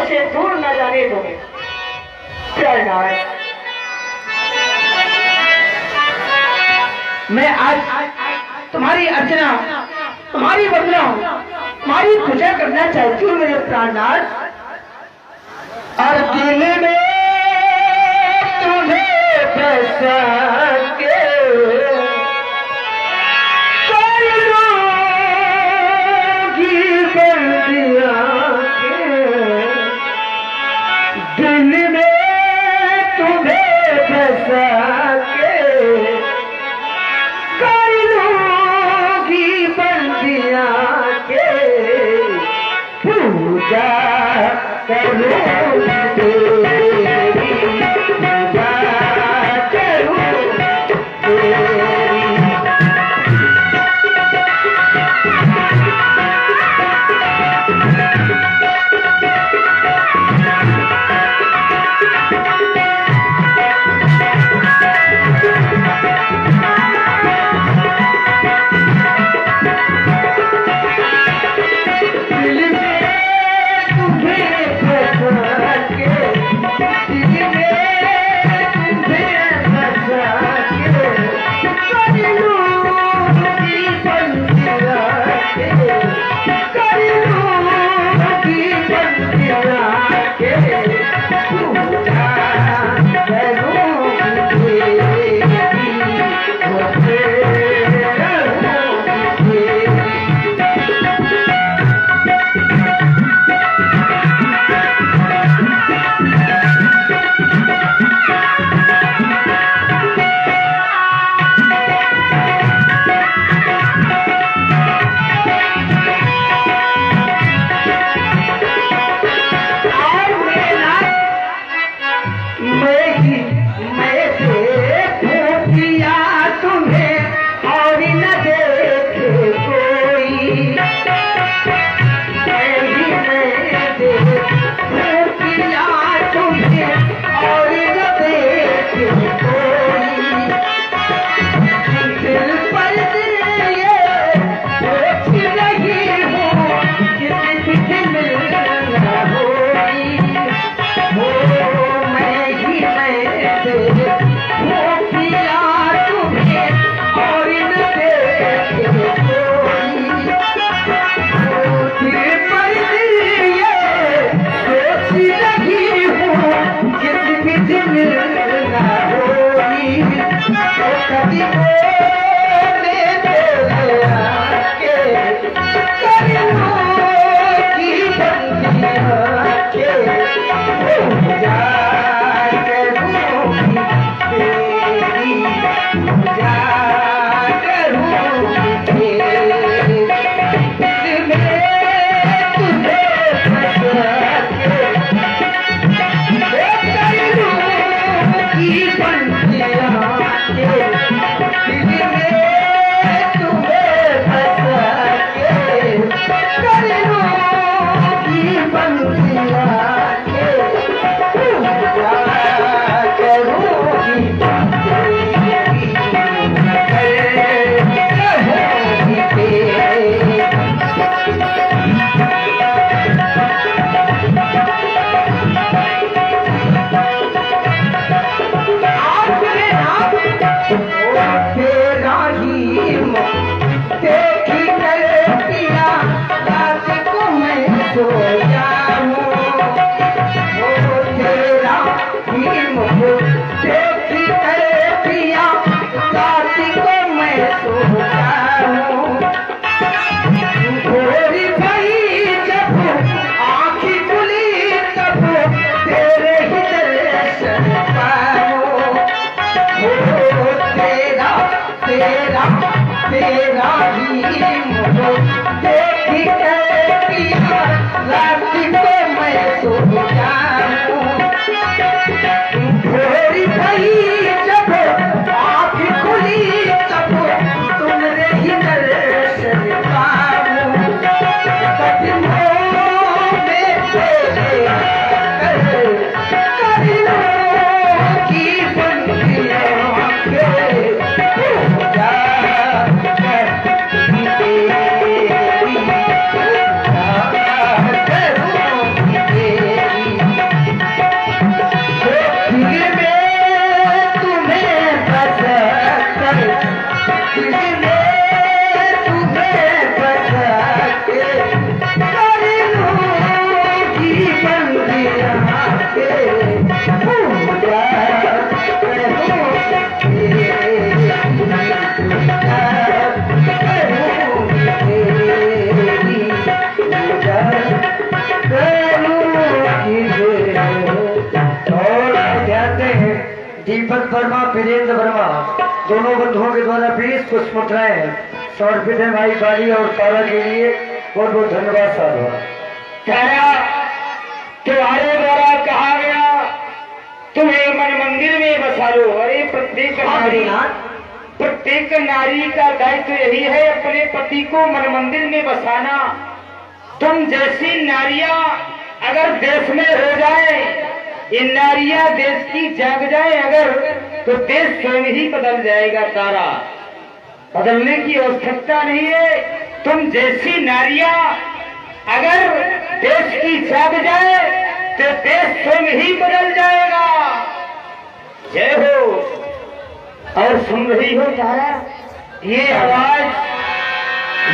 से दूर न जाने दो। मैं आज तुम्हारी अर्चना, तुम्हारी वंदना, तुम्हारी पूजा करना चाहती हूँ मेरे प्राणनाथ। और दिल में तुम्हें बसा के कर लूंगी बंदिया के, दिल में तुम्हें बसा के कर लूंगी बंदिया के, पूजा करूं तेरी, पूजा करूं तेरी। दिल में तुम्हें बसा के वर्मा वीरेंद्र वर्मा दोनों बंधुओं के द्वारा 20 पुष्प मुद्राएं समर्पित है भाई बाली और तारा के लिए। बहुत बहुत धन्यवाद साहब। तुम्हारे द्वारा कहा गया तुम्हें मन मंदिर में बसा लो। अरे प्रत्येक नारी का दायित्व यही है अपने पति को मन मंदिर में बसाना। तुम जैसी नारियां अगर देश में हो जाए, ये नारियां देश की जाग जाए अगर, तो देश स्वयं ही बदल जाएगा। तारा बदलने की आवश्यकता नहीं है। तुम जैसी नारियां अगर देश की जाग जाए तो देश स्वयं ही बदल जाएगा। जय हो। और सुन रही हो तारा, ये आवाज,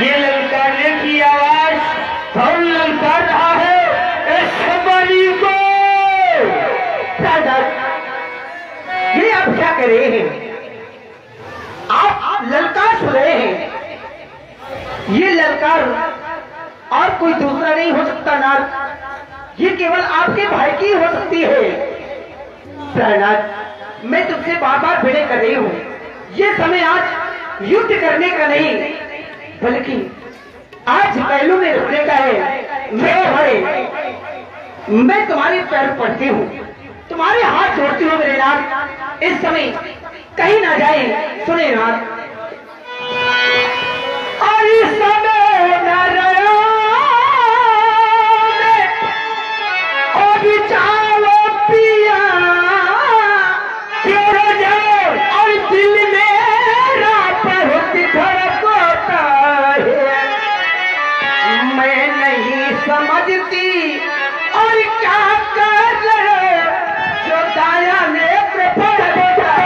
ये ललकारने की आवाज कौन ललकार रहा है? इस सबरी को। ये आप क्या कर रहे हैं? आप ललकार सुन रहे हैं। ये ललकार और कोई दूसरा नहीं हो सकता नाथ, ये केवल आपके भाई की हो सकती है। प्रहलाद, मैं तुमसे बार बार विनय कर रही हूँ, ये समय आज युद्ध करने का नहीं बल्कि आज पहलू में रुकने का है। मैं तुम्हारे पैर पड़ती हूँ, तुम्हारे हाथ जोड़ती हूँ मेरे नाथ, इस समय कहीं ना जाए। सुने नाथ, और इस समय चालो पिया और दिल मेरा बहुत धड़कता है। मैं नहीं समझती और क्या कर जो दाया नेत्र पड़ देता है।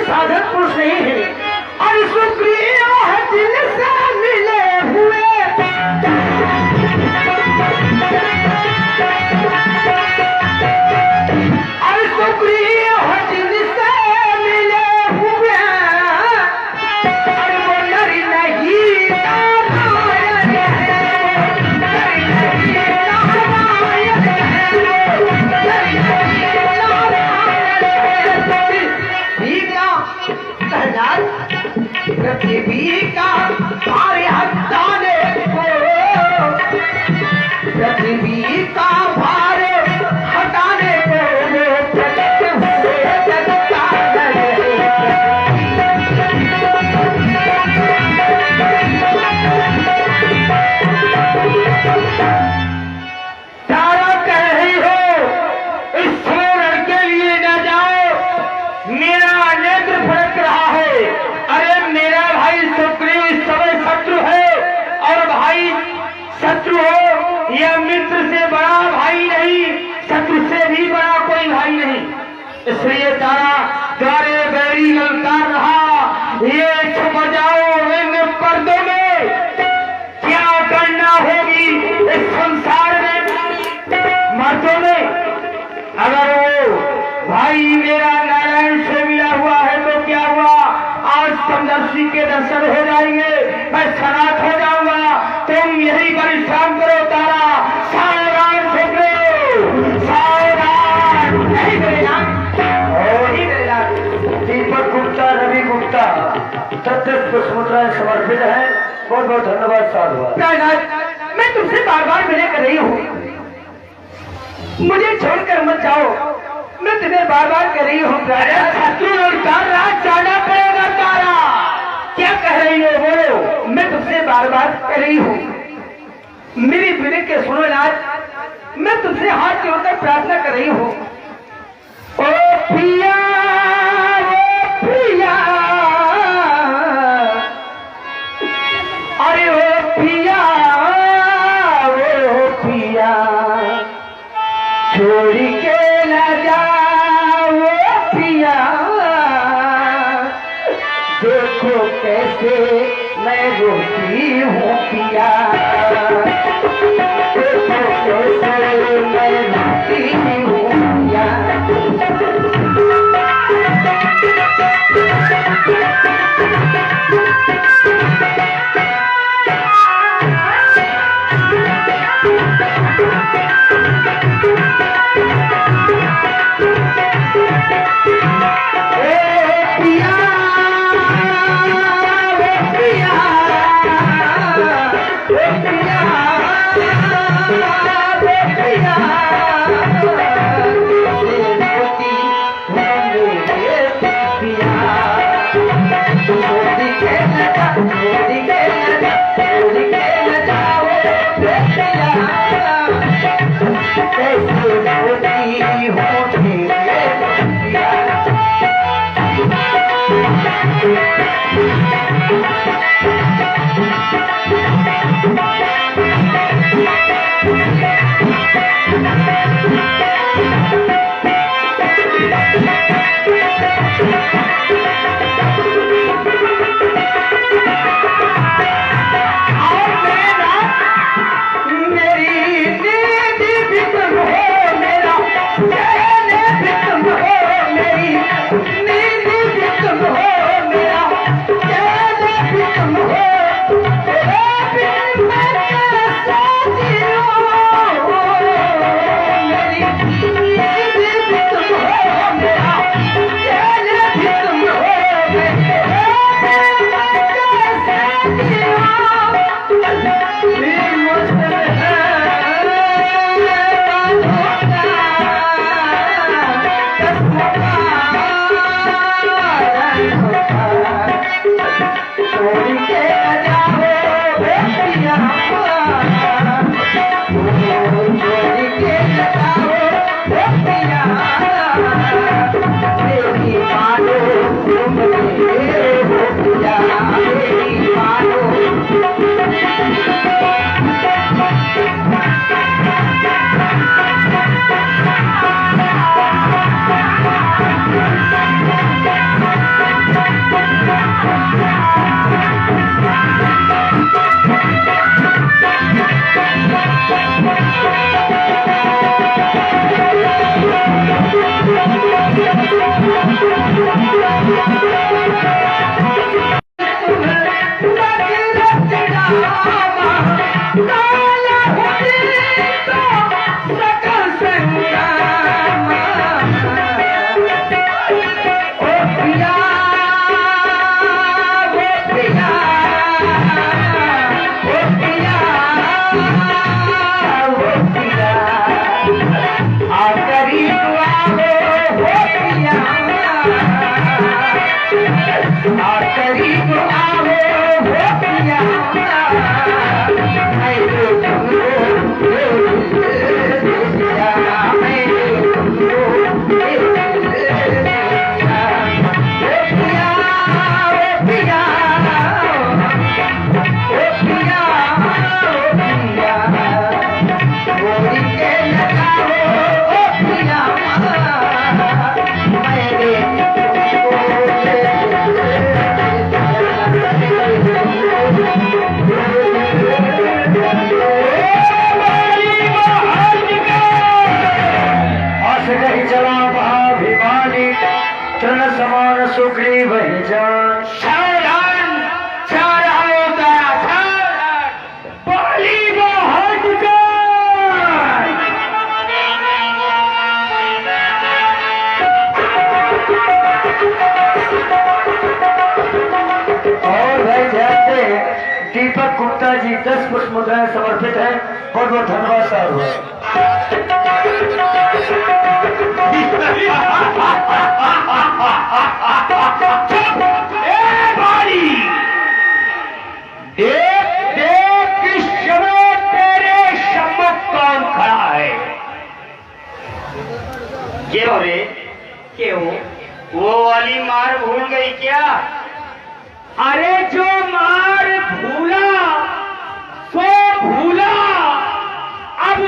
साधक पुरुष नहीं है और सुप्रिय है दिल से मिले हुए। और सुप्रिय है दिल से मिले हुए और वो नरी नहीं पृथ्वी का भार हटाने को, पृथ्वी का भार हटाने को प्रकट हुए जगता तारा कह रही हो इस छोड़ के लिए न जाओ, मेरा नेत्र फड़क रहा है। अरे मेरा भाई इसलिए तारा द्वारे बैरी ललकार रहा, ये छुप जाओ इन पर्दों में, क्या करना होगी इस संसार में मर्दों ने। अगर वो भाई मेरा नारायण से मिला हुआ है तो क्या हुआ, आज समदर्शी के दर्शन हो जाएंगे, मैं सनात हो जाऊंगा। तुम यही परिश्रम करो तारा, सावधान सुनो, सावधान। नहीं करेगा और दीपक गुप्ता, रवि गुप्ता 37 पुष्पमुद्राएं समर्पित है। बहुत बहुत धन्यवाद साधुवाद। प्राणनाथ, मैं तुमसे बार बार मिले कर रही हूँ, मुझे छोड़कर मत जाओ, मैं तुम्हें बार बार कर रही हूँ। शत्रु ललकार रात जाना पड़ेगा तारा। क्या कह रही हो, बोलो। मैं तुमसे बार बार कर रही हूँ, मेरी विनय के सुनो नाथ, मैं तुमसे हाथ जोड़कर प्रार्थना कर रही हूँ। ओ पिया, ओ पिया, अरे ओ पिया, ओ पिया, छोड़ के न जाओ पिया, देखो कैसे मैं रोती हूँ पिया, देखो कैसे मैं रोती हूँ पिया। तन समान सुग्रीव ही जान। सावधान, सावधान उतारा, सावधान, बाली को हट कर। और भाई ध्यान दे, दीपक गुप्ता जी 10 पुष्प मुद्राएं समर्पित हैं। बहुत बहुत धन्यवाद साहब। देख देख इस समय तेरे सम्मुख कौन खड़ा है। क्यों रे, क्यों? वो वाली मार भूल गई क्या? अरे जो मार भूला सो भूला, अब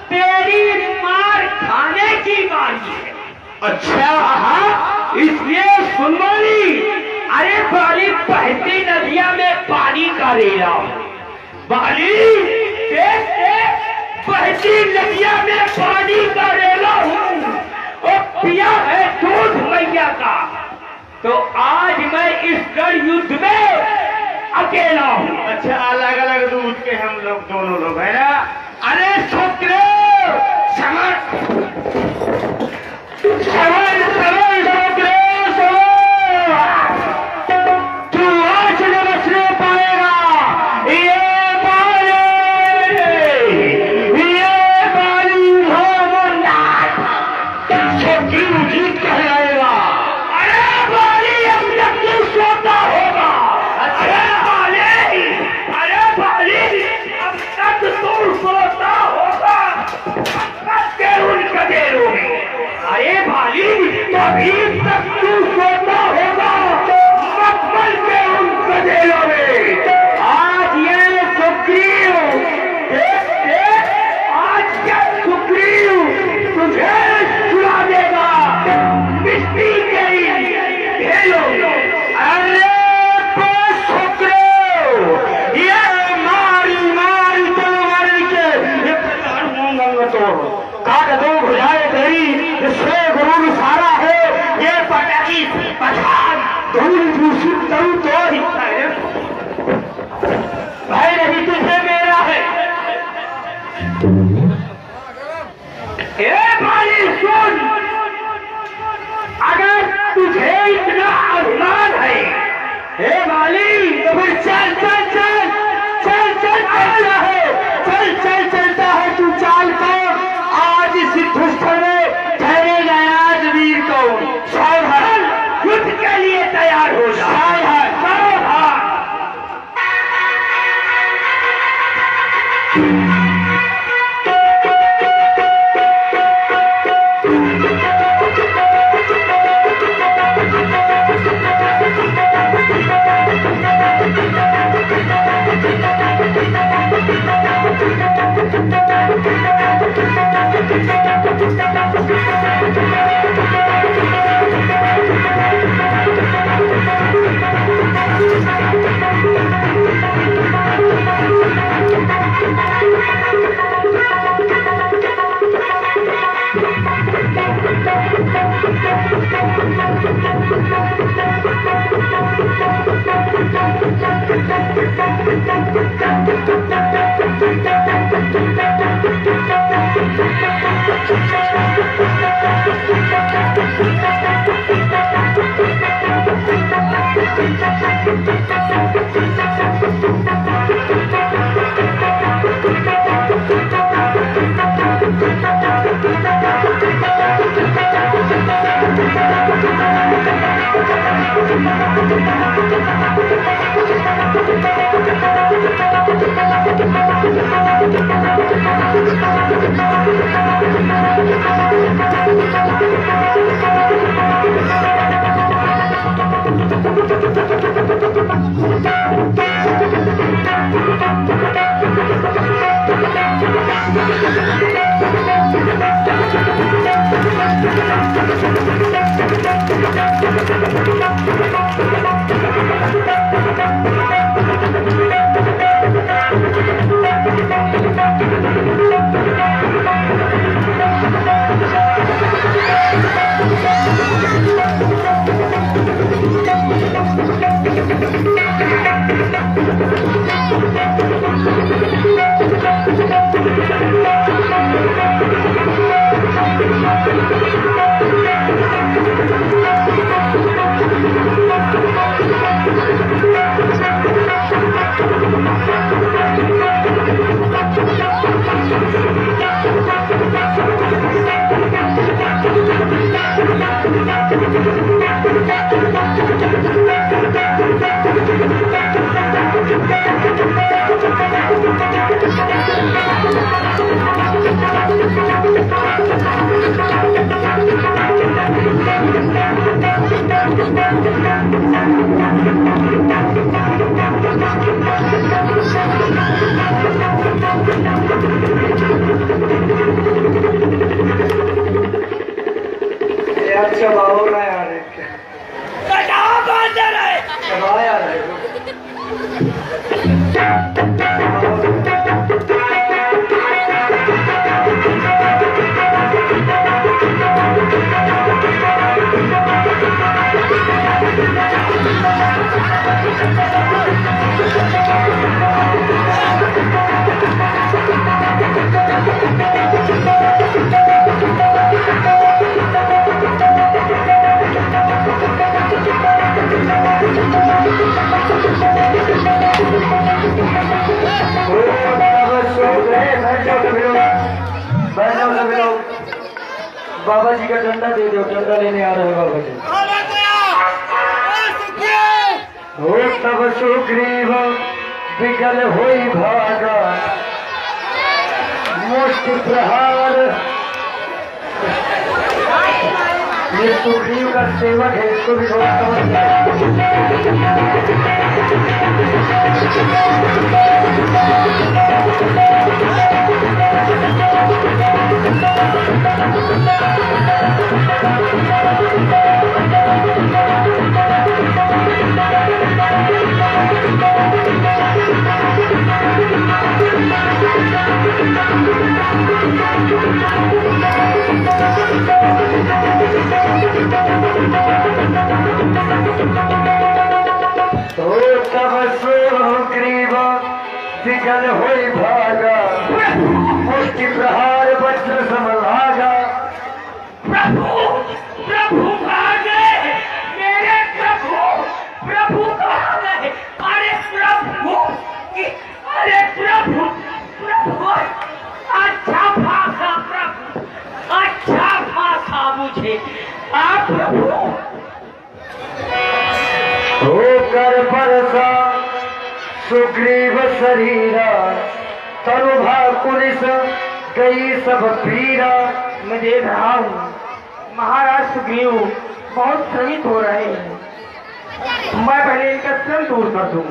तेरी मार खाने की बारी है। अच्छा हाँ, इसलिए सुन वाली, अरे बाली बहती नदिया में पानी का रेला। बाली देख देख, बहती नदिया में पानी का रेला हूँ और पिया है दूध मैया का। तो आज मैं इस गढ़ युद्ध में अकेला हूँ। अच्छा, अलग अलग दूध के हम लोग दोनों लोग है ना। अरे सुग्रीव, समझ समझ समझ सुग्रीव, समझ, तू आज न बचने पाएगा। ये बाली भोमनाथ सुग्रीव जीत कहलाएगा। अरे बाली अब तक तू सोता होगा। अरे बाली, अरे बाली अब तक तू सोता होगा। अरे बाली अभी तक तू सोता होगा मक्कल के उन गधेलों में। आज ये सुग्रीव, देख देख, आज ये सुग्रीव तुझे छुड़ा देगा मिट्टी के ढेलों। अरे बस सुग्रीव, ये मारी मारी तलवार के तो काट दो भुजाए तेरी, इससे गुरु सारा है ये पटाखी पठान धूल दूषित करूं तो ही भाई नहीं तुझे मेरा है। ए बाली सुन, अगर तुझे इतना अभिमान है ए बाली, तो फिर चल चल चल चल चल चलता है, चल चल चलता है तू चाल को। आज इस दुष्ट में ठहरेगा आज वीर को। सावधान, युद्ध के लिए तैयार हो जा। सावधान, दबाओ ना यार, दबाओ यार। बाबा जी का डंडा दे दो, डंडा लेने आ रहे हैं बाबा जी। हो तब सुग्रीव विकल होई भागा, मुष्टि प्रहार। ये सुग्रीव का सेवक है, इसको भी बहुत समझ विकल होई भागा, मुष्टि प्रहार वज्र समलागा। प्रभु प्रभु भागे, मेरे प्रभु प्रभु कहाँ गए? अरे प्रभु, अरे प्रभु प्रभु, अच्छा भागा प्रभु, अच्छा भागा मुझे आप प्रभु। होकर परसा सुग्रीव शरीरा, तनुभा कुलिस गई सब पीरा। मैं देख रहा हूँ महाराज सुग्रीव बहुत श्रमित हो रहे हैं, मैं पहले इनका श्रम दूर कर दूं।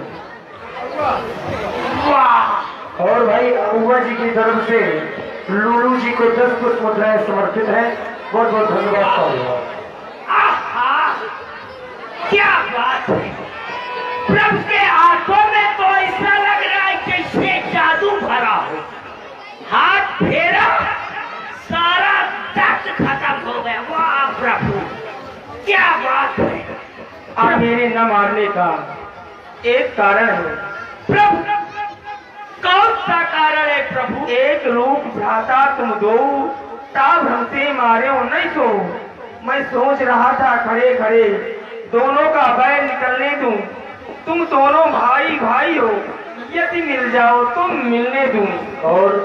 वाह! और भाई अबुआ जी की तरफ से लूलू जी को 10 कुछ मुद्राएं समर्पित है। बहुत बहुत धन्यवाद। आहा, क्या बात है! प्रभु के हाथों में तो ऐसा लग रहा है जैसे जादू भरा हो। हाथ फेरा, सारा दर्द खत्म हो गया। वाह प्रभु, क्या बात है! और मेरे न मारने का एक कारण है प्रभु, कौन सा कारण है प्रभु? एक रूप भ्राता तुम दो, ताब हमसे मारे हो नहीं तो। मैं सोच रहा था खड़े खड़े दोनों का बैर निकलने दूं, तुम दोनों भाई भाई हो, यदि मिल जाओ तुम मिलने दूं। और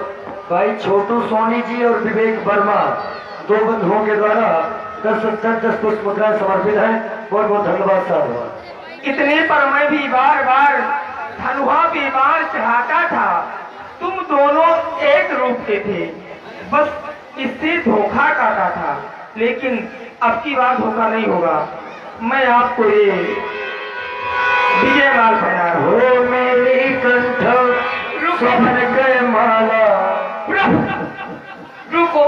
भाई छोटू सोनी जी और विवेक वर्मा 2 बंधुओं के द्वारा 10 पुष्प मुद्राएं समर्पित है। बहुत बहुत धन्यवाद साहब। इतने पर मैं भी बार बार धनुहा पे बार चढ़ाता था, तुम दोनों एक रूप के थे, बस इससे धोखा खाता था। लेकिन अब की बात धोखा नहीं होगा। मैं आपको ये विजय माल पहना रहा हूं। हो मेरी कंठ सुभन गए माला। रुको,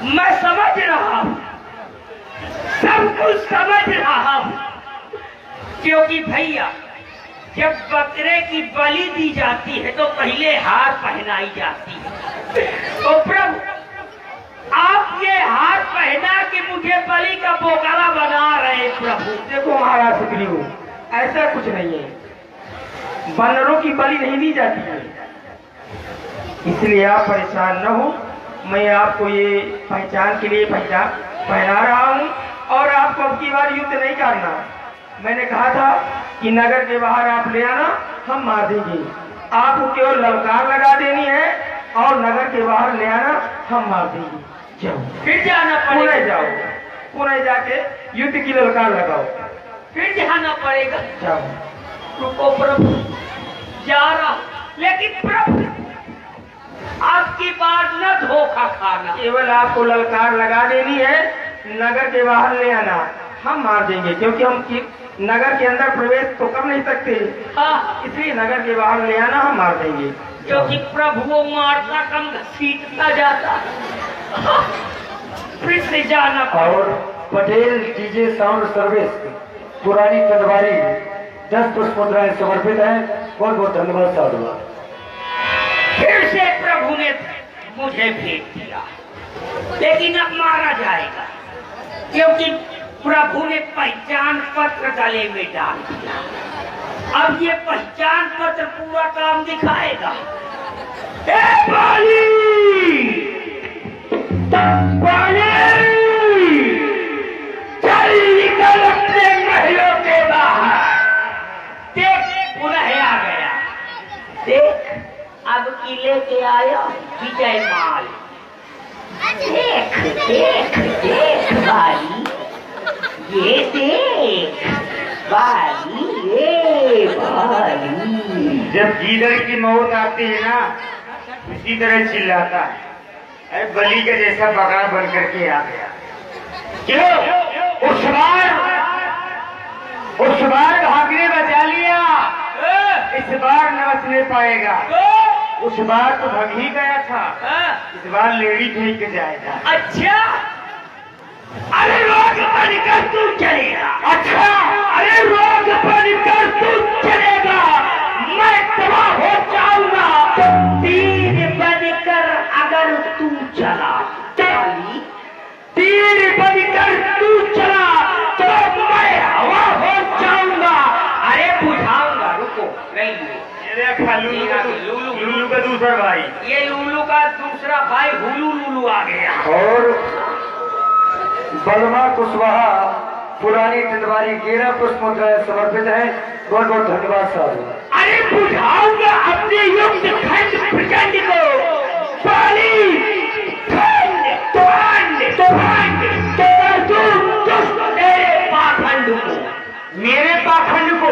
मैं समझ रहा हूं, सब कुछ समझ रहा हूं। क्योंकि भैया, जब बकरे की बलि दी जाती है तो पहले हार पहनाई जाती है। तो प्रभु, आप ये हार पहना के मुझे बलि का बोकाला बना रहे प्रभु। देखो महाराज सुग्रीव, ऐसा कुछ नहीं है, वानरों की बलि नहीं दी जाती है, इसलिए आप परेशान न हो। मैं आपको ये पहचान के लिए पहना रहा हूँ। और आपको अब की बार युद्ध नहीं करना। मैंने कहा था कि नगर के बाहर आप ले आना, हम मार देंगे। आपको केवल ललकार लगा देनी है और नगर के बाहर ले आना, हम मार देंगे। जाओ, फिर जाना पुणे पड़ेगा। जाओ, पुणे जाके युद्ध की ललकार लगाओ। फिर जाना पड़ेगा। जाओ। रुको प्रभु, जा रहा, लेकिन प्रभु आपकी बात न धोखा खाना। केवल आपको ललकार लगा देनी है, नगर के बाहर ले आना, हम मार देंगे। क्योंकि हम नगर के अंदर प्रवेश तो कर नहीं सकते, हाँ, इसलिए नगर के बाहर ले आना, हम मार देंगे। क्योंकि प्रभु वो मारता कम घसीटता जाता। फिर से जाना और पटेल डीजे साउंड सर्विस पुरानी तलवारी 10 पुष्प मुद्राएं समर्पित हैं। बहुत बहुत धन्यवाद साधुवाद। फिर से प्रभु ने मुझे भेज दिया, लेकिन अब मारा जाएगा, क्योंकि प्रभु ने पहचान पत्र गले में डाल दिया। अब ये पहचान पत्र पूरा काम दिखाएगा। ए बाली! बाली! चल निकल अपने महलों के बाहर। देख, पुनः आ गया। देख, अब किले के आया विजय माल। देख देख देख बाली, ये देख बाली, ये बाली। जब गीदड़ की मौत आती है ना, इसी तरह चिल्लाता है, अरे बलि के जैसा बकरा बन करके आ गया। क्यों? उस बार भागने बचा लिया, इस बार न बचने पाएगा। उस बार तो भाग ही गया था, इस बार लेडी फेंक के जाएगा। अच्छा, अरे रोग बनकर तू चलेगा। अच्छा, अरे रोग बनकर तू चलेगा, मैं तबाह हो जाऊंगा। तीर बनकर अगर तू चला, तीर बनकर तू चला तो मैं हवा हो जाऊंगा। अरे बुझाऊंगा, रुको, नहीं लूलू का दूसरा भाई, ये लूलू का दूसरा भाई हुलू लूलू आ गया। और बलमा कुशवाहा पुरानी तलवारी 11 पुष्प मुद्राएं समर्पित है। बहुत बहुत धन्यवाद साधुवाद। अरे बुझाऊंगा अपने युक्त खंड प्रचंड को। पाली तेरे पाखंड को, मेरे पाखंड को।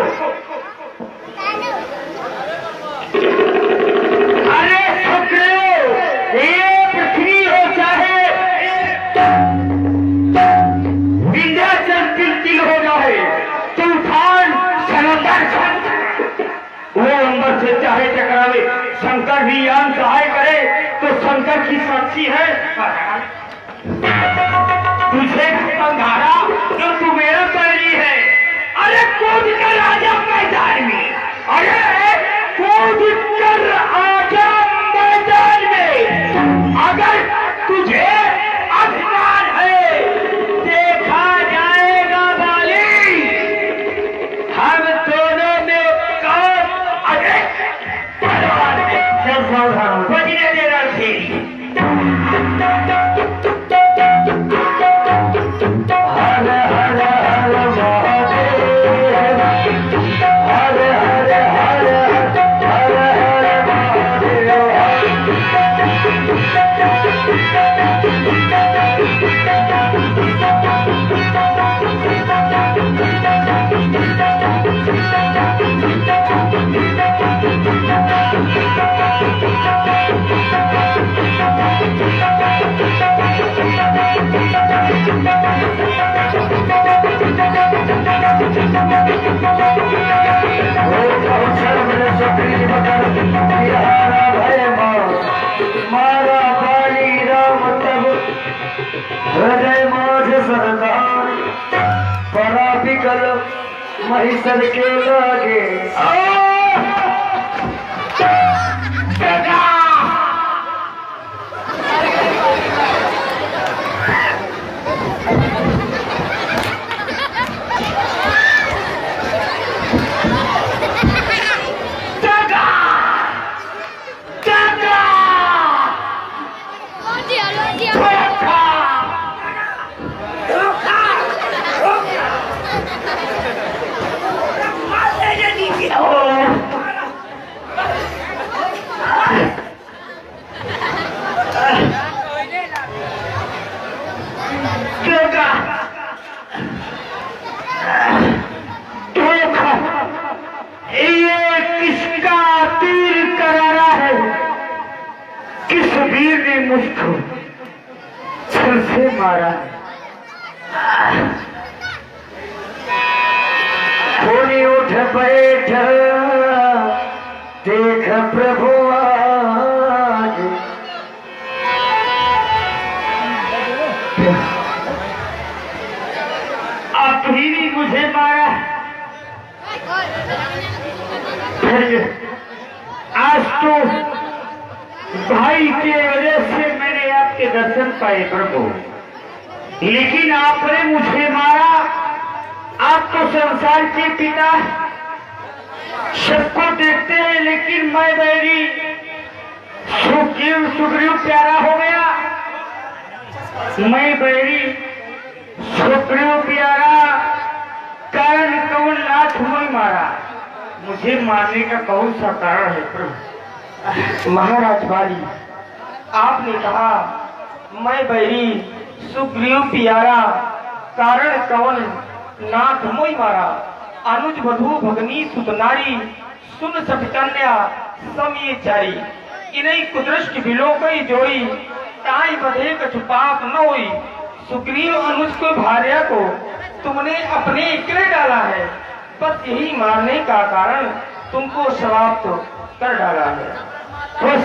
अरे शुक्रो, ये पृथ्वी हो चाहे विंध्याचल तिल हो जाए, तूफान समंदर वो अंबर से चाहे टकरावे, शंकर भी यान सहाय करे तो शंकर की साक्षी है। तुझे अंधारा जो तू मेरा बैरी है। अरे कूद कर आजा मैदान में, अरे कूद कर आजा मैदान में। अगर तुझे अभिमान है, देखा जाएगा बाली, हम दोनों में कौन अधिक बलवान है। बजने दे रणधीरी। हर हर हर महादेव, हर हर हर हर हर मारा बाली राम तब हृदय माझ सरदार, परा बिकल महिषर के लागे। मुझको छल से मारा। खोली उठ बैठ देख प्रभु आज। मुझे मारा, फिर आज तो भाई के वजह से मैंने आपके दर्शन पाए प्रभु, लेकिन आपने मुझे मारा। आप तो संसार के पिता, सबको देखते हैं, लेकिन मैं बैरी सुग्रीव प्यारा हो गया। मैं बैरी सुग्रीव प्यारा, कारण कौन नाथ मुझे मारा। मुझे मारने का कौन सा कारण है प्रभु? महाराज बाली, आपने कहा मैं बैरी सुग्रीव प्यारा, कारण कौन नाथ मोई मारा। अनुज वधु भगनी सुतनारी, सुन सब कन्या समी चारी। इन्हीं कुदृष्ट बिलो कई जोई, ताई बधे कछु पाप न होई। सुग्रीव अनुज को भार्या को तुमने अपने इकले डाला है, बस यही मारने का कारण तुमको समाप्त कर डाला है। बस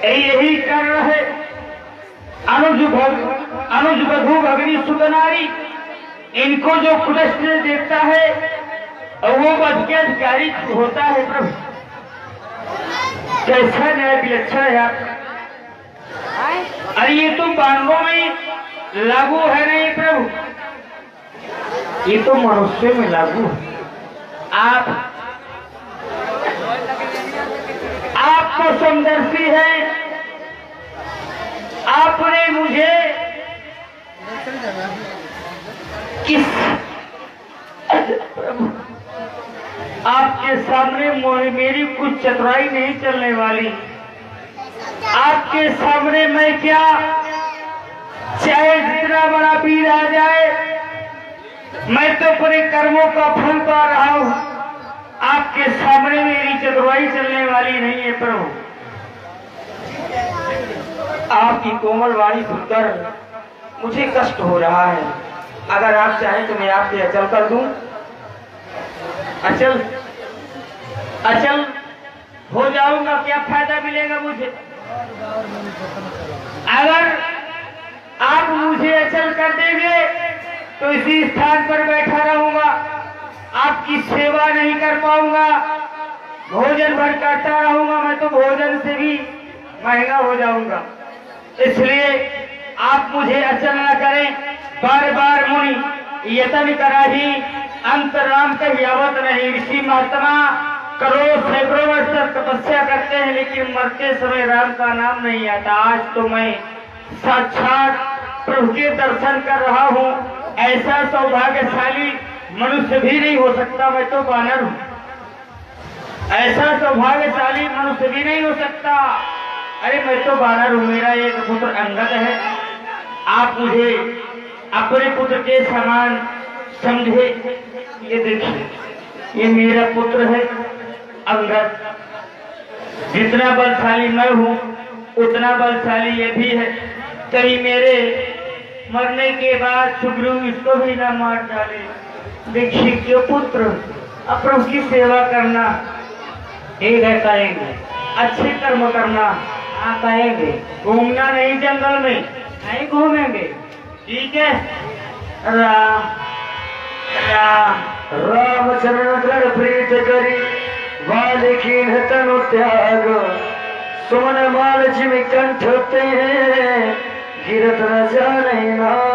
यही कारण है। अनुज वधु भगनी सुतनारी, इनको जो कुदृष्ट देखता है और वो बच के अधिकारी होता है प्रभु। कैसा न्याय विलक्षण है आप। अरे ये तो बानवों में लागू है नहीं प्रभु, ये तो मनुष्य में लागू है। आप तो समदर्शी हैं। आपने मुझे किस प्रभु, आपके सामने मेरी कुछ चतुराई नहीं चलने वाली। आपके सामने मैं क्या, चाहे जितना बड़ा वीर आ जाए, मैं तो अपने कर्मों का फल पा रहा हूं। आपके सामने मेरी चतुराई चलने वाली नहीं है प्रभु। आपकी कोमल वाणी सुनकर मुझे कष्ट हो रहा है। अगर आप चाहें तो मैं आपके अचल कर दूं। अचल हो जाऊंगा, क्या फायदा मिलेगा मुझे? अगर आप मुझे अचल कर देंगे तो इसी स्थान पर बैठा रहूंगा, आपकी सेवा नहीं कर पाऊंगा, भोजन भर करता रहूंगा। मैं तो भोजन से भी महंगा हो जाऊंगा। इसलिए आप मुझे अचल न करें। बार बार मुनि यतन करा ही अंत राम का यावत नहीं। ऋषि महात्मा करोड़ों सैकड़ों वर्ष तक तपस्या करते हैं, लेकिन मरते समय राम का नाम नहीं आता। आज तो मैं साक्षात प्रभु के दर्शन कर रहा हूँ। ऐसा सौभाग्यशाली मनुष्य भी नहीं हो सकता। मैं तो बानर हूँ, ऐसा सौभाग्यशाली मनुष्य भी नहीं हो सकता। अरे मैं तो बानर हूँ, मेरा एक पुत्र अंगद है। आप मुझे अपने पुत्र के समान समझे। ये देखिए, ये मेरा पुत्र है अंगद। जितना बलशाली मैं हूँ उतना बलशाली ये भी है। तभी मेरे मरने के बाद सुग्रीव इसको भी ना मार डाले। देखिए क्यों पुत्र, अब प्रभु की सेवा करना, एक है कहेंगे, अच्छे कर्म करना, हाँ कहेंगे, घूमना नहीं जंगल में, नहीं घूमेंगे, ठीक है। राम चरण कर प्रीत करी, वाल्मीकि तनु त्याग। सुमन माल जिमि कंठ होते हैं, गिरत न जाने नाग।